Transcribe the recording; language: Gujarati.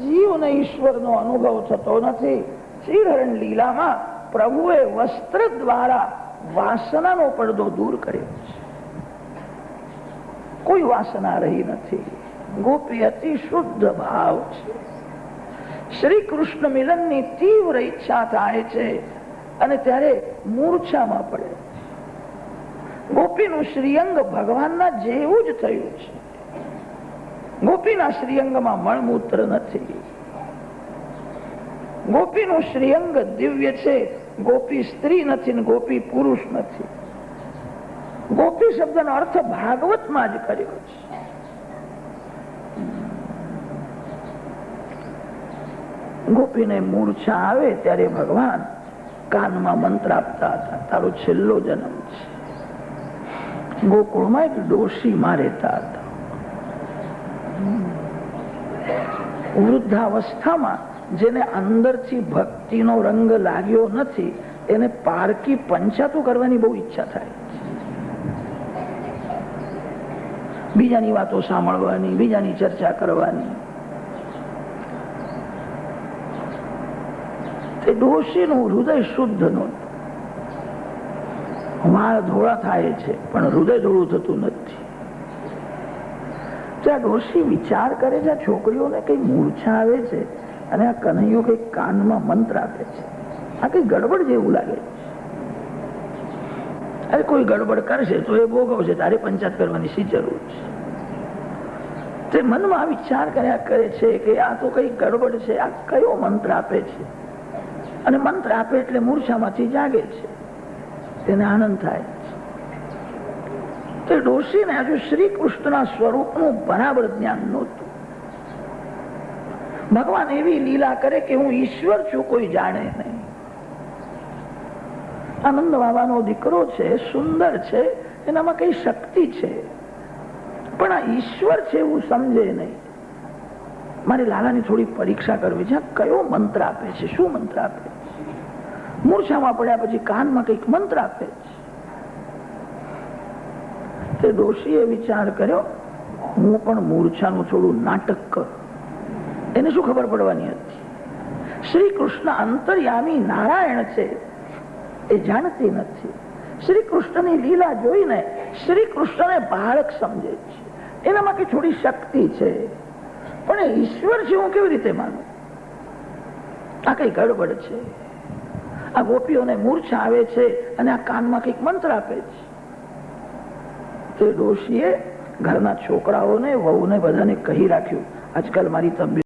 જીવને ઈશ્વરનો અનુભવ થતો નથી. શ્રીહરણ લીલામાં પ્રભુએ વસ્ત્ર દ્વારા વાસનાનો પડદો દૂર કર્યો છે. કોઈ વાસના રહી નથી. ગોપી અતિ શુદ્ધ ભાવ છે. શ્રી કૃષ્ણ મિલનની તીવ્ર ઈચ્છા થાય છે અને ત્યારે મૂર્છામાં પડે. ગોપીનું શ્રીઅંગ ભગવાનના જેવું જ થયું છે. ગોપીના શ્રીઅંગમાં મળમૂત્ર નથી. ગોપીનું શ્રીઅંગ દિવ્ય છે. ગોપી સ્ત્રી નથી ને ગોપી પુરુષ નથી. ગોપી શબ્દનો અર્થ ભાગવતમાં જ કર્યો છે. ગોપીને મૂર્છા આવે ત્યારે ભગવાન કાનમાં મંત્ર આપતા હતા, તારો છેલ્લો જન્મ છે. ગોકુળમાં એક ડોશીમાં રહેતા હતા. વૃદ્ધાવસ્થામાં જેને અંદરથી ભક્તિનો રંગ લાગ્યો નથી એને પારકી પંચાતો કરવાની બહુ ઈચ્છા થાય. બીજાની વાતો સાંભળવાની, બીજાની ચર્ચા કરવાની. તે ડોશીનું હૃદય શુદ્ધ નહોતું. વાળ ધોળા થાય છે પણ હૃદય ધોળું થતું નથી. ત્યાં ડોશી વિચાર કરે છે, છોકરીઓને કઈ મૂર્છા આવે છે અને આ કનૈયો કઈ કાનમાં મંત્ર આપે છે, આ કઈ ગડબડ જેવું લાગે છે. અરે કોઈ ગડબડ કરશે તો એ ભોગવશે, તારે પંચાયત કરવાની શી જરૂર છે? તે મનમાં વિચાર કર્યા કરે છે કે આ તો કઈ ગડબડ છે, આ કયો મંત્ર આપે છે? અને મંત્ર આપે એટલે મૂર્છામાંથી જાગે છે. તેને આનંદ થાય છે. તે ડોશીને હજુ શ્રી કૃષ્ણના સ્વરૂપનું બરાબર જ્ઞાન નહોતું. ભગવાન એવી લીલા કરે કે હું ઈશ્વર છું, કોઈ જાણે નહીં. આનંદ બાબાનો દીકરો છે, સુંદર છે, એનામાં કઈ શક્તિ છે, પણ આ ઈશ્વર છે એવું સમજે નહીં. મારે લાલાની થોડી પરીક્ષા કરવી છે. કયો મંત્ર આપે છે? શું મંત્ર આપે છે? મૂર્છામાં પડ્યા પછી કાનમાં કઈક મંત્ર આપે છે. તે ડોશીએ વિચાર કર્યો, હું પણ મૂર્છાનું થોડું નાટક કરું. એને શું ખબર પડવાની હતી? શ્રી કૃષ્ણ અંતર્યામી નારાયણ છે એ જાણતી નથી. શ્રી કૃષ્ણની લીલા જોઈને શ્રી કૃષ્ણને બાળક સમજે છે. એનામાં કઈ થોડી શક્તિ છે, પણ એ ઈશ્વર છે હું કેવી રીતે માનું? આ કઈ ગડબડ છે. આ ગોપીઓને મૂર્છા આવે છે અને આ કાનમાં કઈક મંત્ર આપે છે. તે ડોશીએ ઘરના છોકરાઓને, વહુને બધાને કહી રાખ્યું, આજકાલ મારી તબિયત